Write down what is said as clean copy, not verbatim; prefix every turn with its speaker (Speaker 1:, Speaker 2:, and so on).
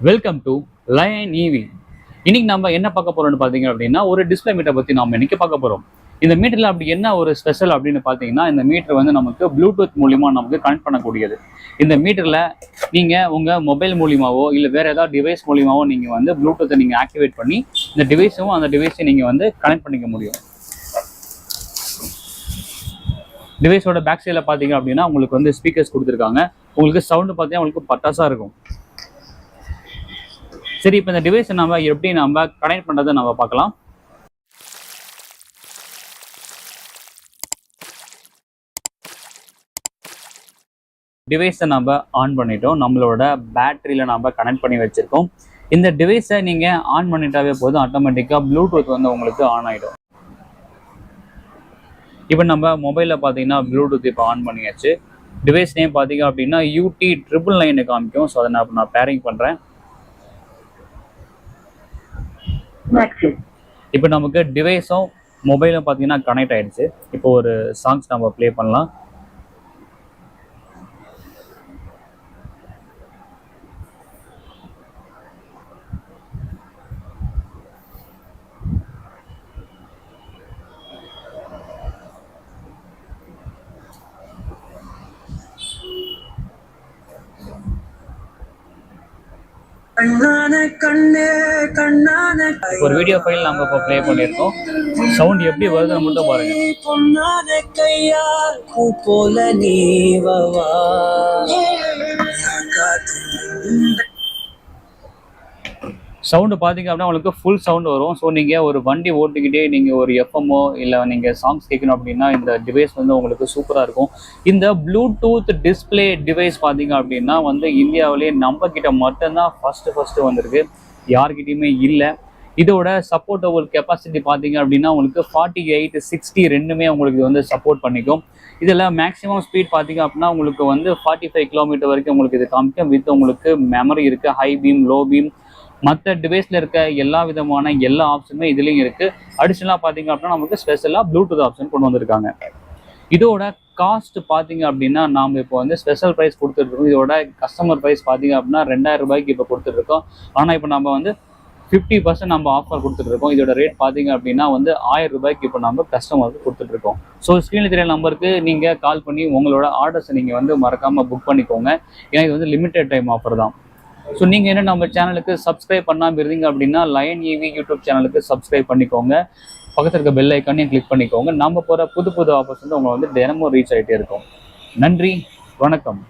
Speaker 1: Welcome to line EV. இன்னைக்கு நம்ம என்ன பார்க்க போறோம்னு பார்த்தீங்க அப்படின்னா ஒரு டிஸ்பிளே மீட்டரை பற்றி நம்ம இன்னைக்கு பார்க்க போறோம். இந்த மீட்டரில் அப்படி என்ன ஒரு ஸ்பெஷல் அப்படின்னு பார்த்தீங்கன்னா, இந்த மீட்டர் வந்து நமக்கு ப்ளூடூத் மூலிமா நமக்கு கனெக்ட் பண்ணக்கூடியது. இந்த மீட்டரில் நீங்கள் உங்கள் மொபைல் மூலிமாவோ இல்லை வேறு ஏதாவது டிவைஸ் மூலிமாவோ நீங்கள் வந்து ப்ளூடூத்தை நீங்கள் ஆக்டிவேட் பண்ணி இந்த டிவைஸும் அந்த டிவைஸையும் நீங்கள் வந்து கனெக்ட் பண்ணிக்க முடியும். டிவைஸோட பேக் சைடில் பார்த்தீங்க அப்படின்னா உங்களுக்கு வந்து ஸ்பீக்கர்ஸ் கொடுத்துருக்காங்க. உங்களுக்கு சவுண்டு பார்த்தீங்கன்னா உங்களுக்கு பட்டாசாக இருக்கும். சரி, இப்போ இந்த டிவைஸை நம்ம எப்படி நம்ம கனெக்ட் பண்ணுறதை நம்ம பார்க்கலாம். டிவைஸை நம்ம ஆன் பண்ணிட்டோம். நம்மளோட பேட்டரியில் நம்ம கனெக்ட் பண்ணி வச்சுருக்கோம். இந்த டிவைஸை நீங்கள் ஆன் பண்ணிட்டாவே போதும், ஆட்டோமேட்டிக்காக ப்ளூடூத் வந்து உங்களுக்கு ஆன் ஆகிடும். இப்போ நம்ம மொபைலில் பார்த்தீங்கன்னா ப்ளூடூத் இப்போ ஆன் பண்ணியாச்சு. டிவைஸ் நேம் பார்த்தீங்க அப்படின்னா UT999 காமிக்கும். ஸோ அதை நான் பேரிங் பண்ணுறேன். இப்போ நமக்கு டிவைஸும் மொபைலும் பார்த்தீங்கன்னா கனெக்ட் ஆயிடுச்சு. இப்போ ஒரு சாங்ஸ் நம்ம ப்ளே பண்ணலாம். ஒரு வீடியோ ஃபைல் நம்ம இப்போ ப்ளே பண்ணியிருக்கோம். சவுண்ட் எப்படி வருதுன்னு மட்டும் பாருங்க. சவுண்டு பார்த்தீங்க அப்படின்னா உங்களுக்கு ஃபுல் சவுண்ட் வரும். ஸோ நீங்கள் ஒரு வண்டி ஓட்டிக்கிட்டே நீங்கள் ஒரு எஃப்எம்மோ இல்லை நீங்கள் சாங்ஸ் கேட்கணும் அப்படின்னா இந்த டிவைஸ் வந்து உங்களுக்கு சூப்பராக இருக்கும். இந்த ப்ளூடூத் டிஸ்பிளே டிவைஸ் பார்த்தீங்க அப்படின்னா வந்து இந்தியாவிலேயே நம்ம கிட்ட மட்டும்தான் ஃபஸ்ட்டு வந்திருக்கு. யார்கிட்டையுமே இல்லை. இதோட சப்போர்ட்டபிள் கெப்பாசிட்டி பார்த்தீங்க அப்படின்னா உங்களுக்கு 48, 60 ரெண்டுமே உங்களுக்கு வந்து சப்போர்ட் பண்ணிக்கும். இதில் மேக்ஸிமம் ஸ்பீட் பார்த்தீங்க அப்படின்னா உங்களுக்கு வந்து 45 கிலோமீட்டர் வரைக்கும் உங்களுக்கு இது காமிக்கும். வித் உங்களுக்கு மெமரி இருக்குது, ஹை பீம், லோ பீம், மற்ற டிவைஸில் இருக்க எல்லா விதமான எல்லா ஆப்ஷனுமே இதுலேயும் இருக்குது. அடிஷ்னலாக பார்த்தீங்க அப்படின்னா நமக்கு ஸ்பெஷலாக ப்ளூடூத் ஆப்ஷன் கொண்டு வந்திருக்காங்க. இதோட காஸ்ட் பார்த்தீங்க அப்படின்னா நாம் இப்போ வந்து ஸ்பெஷல் ப்ரைஸ் கொடுத்துட்ருக்கோம். இதோட கஸ்டமர் ப்ரைஸ் பார்த்தீங்க அப்படின்னா 2000 ரூபாய்க்கு இப்போ கொடுத்துட்ருக்கோம். ஆனால் இப்போ நம்ம வந்து 50% நம்ம ஆஃபர் கொடுத்துட்ருக்கோம். இதோட ரேட் பார்த்தீங்க அப்படின்னா வந்து 1000 ரூபாய்க்கு இப்போ நம்ம கஸ்டமருக்கு கொடுத்துட்ருக்கோம். ஸோ ஸ்க்ரீனில் தெரிய நம்பருக்கு நீங்கள் கால் பண்ணி உங்களோட ஆர்டர்ஸை நீங்கள் வந்து மறக்காமல் புக் பண்ணிக்கோங்க. ஏன்னா இது வந்து லிமிடெட் டைம் ஆஃபர் தான். ஸோ நீங்கள் என்ன நம்ம சேனலுக்கு சப்ஸ்கிரைப் பண்ணாமல் இருந்தீங்க அப்படின்னா லயன் ஈவி யூடியூப் சேனலுக்கு சப்ஸ்கிரைப் பண்ணிக்கோங்க. பக்கத்தில் இருக்க பெல் ஐக்கானையும் கிளிக் பண்ணிக்கோங்க. நம்ம போகிற புது ஆஃபர்ஸ் வந்து உங்களை வந்து தினமும் ரீச் ஆகிட்டே இருக்கும். நன்றி, வணக்கம்.